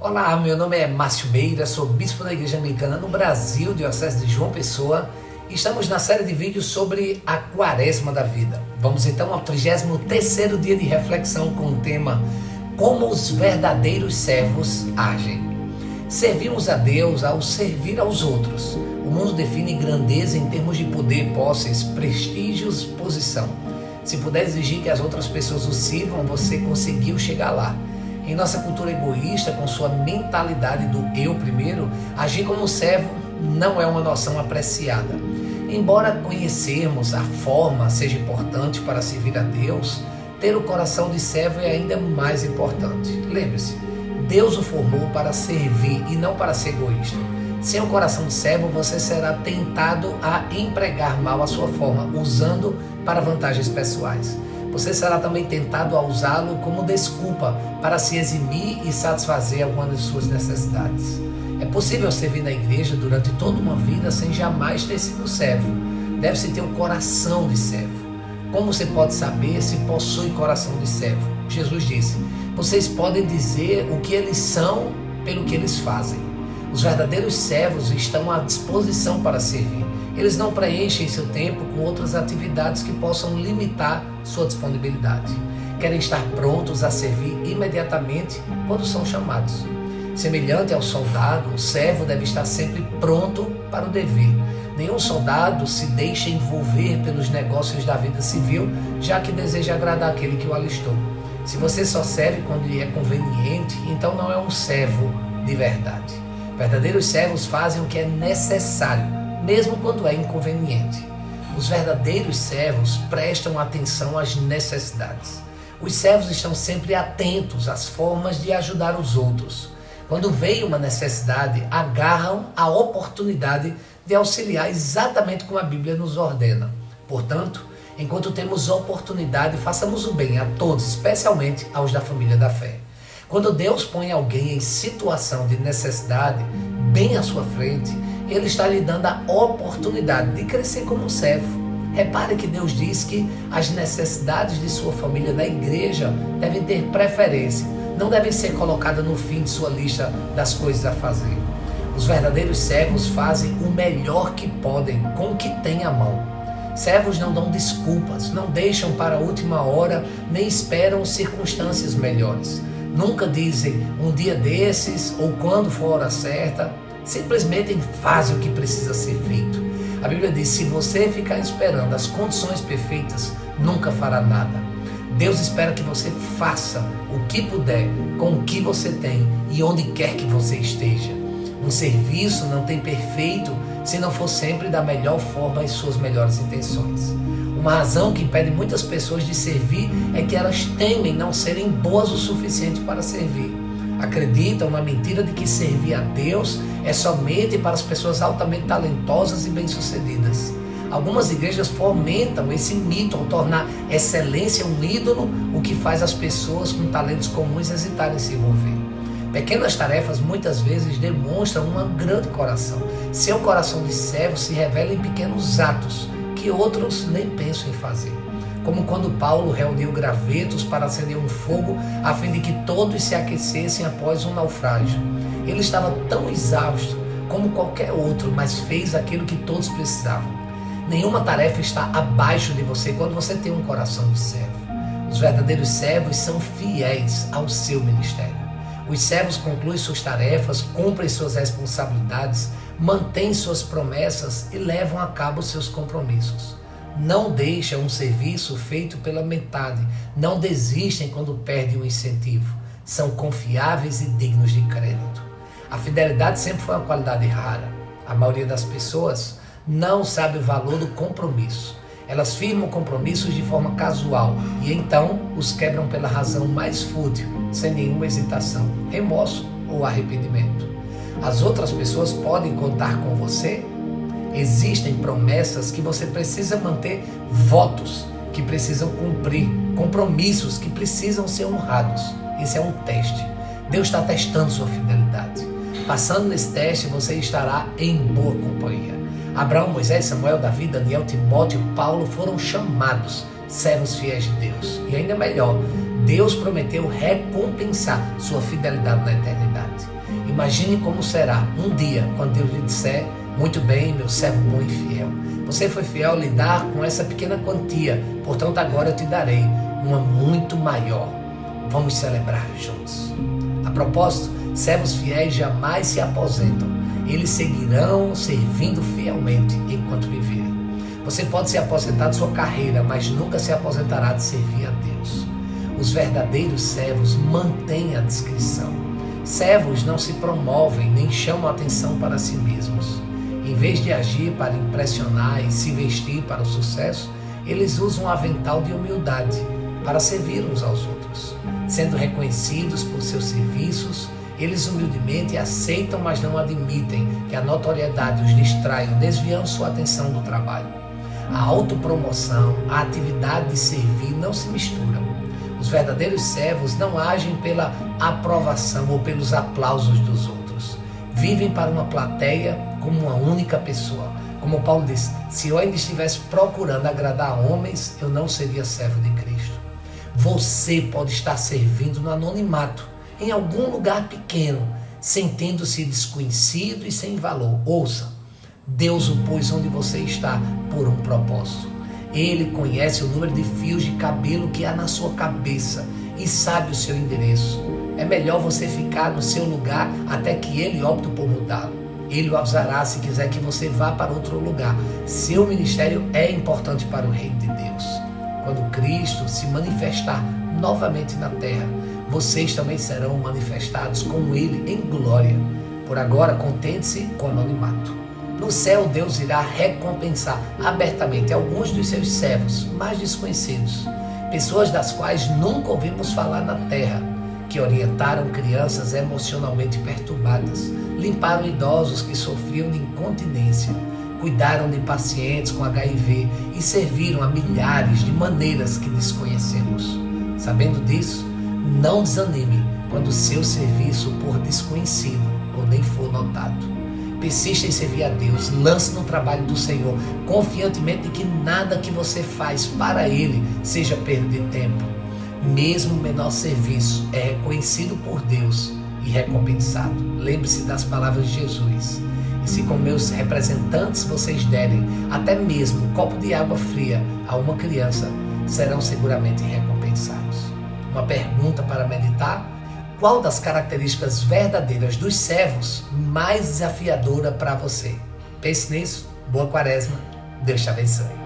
Olá, meu nome é Márcio Meira, sou bispo da Igreja Anglicana no Brasil, diocese de João Pessoa, e estamos na série de vídeos sobre a Quaresma da vida. Vamos então ao 33º dia de reflexão com o tema Como os verdadeiros servos agem. Servimos a Deus ao servir aos outros. O mundo define grandeza em termos de poder, posses, prestígios, posição. Se puder exigir que as outras pessoas o sirvam, você conseguiu chegar lá. Em nossa cultura egoísta, com sua mentalidade do eu primeiro, agir como servo não é uma noção apreciada. Embora conhecermos a forma seja importante para servir a Deus, ter o coração de servo é ainda mais importante. Lembre-se, Deus o formou para servir e não para ser egoísta. Sem o coração de servo, você será tentado a empregar mal a sua forma, usando para vantagens pessoais. Você será também tentado a usá-lo como desculpa para se eximir e satisfazer alguma de suas necessidades. É possível servir na igreja durante toda uma vida sem jamais ter sido servo. Deve-se ter um coração de servo. Como você pode saber se possui coração de servo? Jesus disse: vocês podem dizer o que eles são pelo que eles fazem. Os verdadeiros servos estão à disposição para servir. Eles não preenchem seu tempo com outras atividades que possam limitar sua disponibilidade. Querem estar prontos a servir imediatamente quando são chamados. Semelhante ao soldado, o servo deve estar sempre pronto para o dever. Nenhum soldado se deixa envolver pelos negócios da vida civil, já que deseja agradar aquele que o alistou. Se você só serve quando lhe é conveniente, então não é um servo de verdade. Verdadeiros servos fazem o que é necessário, mesmo quando é inconveniente. Os verdadeiros servos prestam atenção às necessidades. Os servos estão sempre atentos às formas de ajudar os outros. Quando vem uma necessidade, agarram a oportunidade de auxiliar exatamente como a Bíblia nos ordena. Portanto, enquanto temos oportunidade, façamos o bem a todos, especialmente aos da família da fé. Quando Deus põe alguém em situação de necessidade, bem à sua frente, Ele está lhe dando a oportunidade de crescer como um servo. Repare que Deus diz que as necessidades de sua família na igreja devem ter preferência, não devem ser colocadas no fim de sua lista das coisas a fazer. Os verdadeiros servos fazem o melhor que podem com o que têm à mão. Servos não dão desculpas, não deixam para a última hora, nem esperam circunstâncias melhores. Nunca dizem um dia desses ou quando for a hora certa. Simplesmente fazem o que precisa ser feito. A Bíblia diz: se você ficar esperando as condições perfeitas, nunca fará nada. Deus espera que você faça o que puder com o que você tem e onde quer que você esteja. Um serviço não tem perfeito se não for sempre da melhor forma e suas melhores intenções. Uma razão que impede muitas pessoas de servir é que elas temem não serem boas o suficiente para servir. Acreditam na mentira de que servir a Deus é somente para as pessoas altamente talentosas e bem-sucedidas. Algumas igrejas fomentam esse mito ao tornar excelência um ídolo, o que faz as pessoas com talentos comuns hesitarem em se envolver. Pequenas tarefas muitas vezes demonstram um grande coração. Seu coração de servo se revela em pequenos atos que outros nem pensam em fazer. Como quando Paulo reuniu gravetos para acender um fogo a fim de que todos se aquecessem após um naufrágio. Ele estava tão exausto como qualquer outro, mas fez aquilo que todos precisavam. Nenhuma tarefa está abaixo de você quando você tem um coração de servo. Os verdadeiros servos são fiéis ao seu ministério. Os servos concluem suas tarefas, cumprem suas responsabilidades, mantêm suas promessas e levam a cabo seus compromissos. Não deixam um serviço feito pela metade, não desistem quando perdem o incentivo, são confiáveis e dignos de crédito. A fidelidade sempre foi uma qualidade rara. A maioria das pessoas não sabe o valor do compromisso. Elas firmam compromissos de forma casual e então os quebram pela razão mais fútil, sem nenhuma hesitação, remorso ou arrependimento. As outras pessoas podem contar com você? Existem promessas que você precisa manter, votos que precisam cumprir, compromissos que precisam ser honrados. Esse é um teste. Deus está testando sua fidelidade. Passando nesse teste, você estará em boa companhia. Abraão, Moisés, Samuel, Davi, Daniel, Timóteo e Paulo foram chamados servos fiéis de Deus. E ainda melhor, Deus prometeu recompensar sua fidelidade na eternidade. Imagine como será um dia quando Deus lhe disser: muito bem, meu servo bom e fiel. Você foi fiel a lidar com essa pequena quantia, portanto agora eu te darei uma muito maior. Vamos celebrar juntos. A propósito, servos fiéis jamais se aposentam. Eles seguirão servindo fielmente enquanto viverem. Você pode se aposentar de sua carreira, mas nunca se aposentará de servir a Deus. Os verdadeiros servos mantêm a discrição. Servos não se promovem nem chamam atenção para si mesmos. Em vez de agir para impressionar e se vestir para o sucesso, eles usam um avental de humildade para servir uns aos outros. Sendo reconhecidos por seus serviços, eles humildemente aceitam, mas não admitem que a notoriedade os distraiam, desviando sua atenção do trabalho. A autopromoção, a atividade de servir não se misturam. Os verdadeiros servos não agem pela aprovação ou pelos aplausos dos outros. Vivem para uma plateia como uma única pessoa. Como Paulo diz: se eu ainda estivesse procurando agradar homens, eu não seria servo de Cristo. Você pode estar servindo no anonimato, em algum lugar pequeno, sentindo-se desconhecido e sem valor. Ouça, Deus o pôs onde você está por um propósito. Ele conhece o número de fios de cabelo que há na sua cabeça e sabe o seu endereço. É melhor você ficar no seu lugar até que Ele opte por mudá-lo. Ele o avisará se quiser que você vá para outro lugar. Seu ministério é importante para o reino de Deus. Quando Cristo se manifestar novamente na terra, vocês também serão manifestados com Ele em glória. Por agora, contente-se com o anonimato. No céu, Deus irá recompensar abertamente alguns dos seus servos mais desconhecidos, pessoas das quais nunca ouvimos falar na terra, que orientaram crianças emocionalmente perturbadas, limparam idosos que sofriam de incontinência, cuidaram de pacientes com HIV e serviram a milhares de maneiras que desconhecemos. Sabendo disso, não desanime quando o seu serviço for desconhecido ou nem for notado. Persista em servir a Deus, lance no trabalho do Senhor, confiantemente de que nada que você faz para Ele seja perda de tempo. Mesmo o menor serviço é reconhecido por Deus e recompensado. Lembre-se das palavras de Jesus: e se com meus representantes vocês derem até mesmo um copo de água fria a uma criança, serão seguramente recompensados. Uma pergunta para meditar: qual das características verdadeiras dos servos mais desafiadora para você? Pense nisso. Boa quaresma. Deus te abençoe.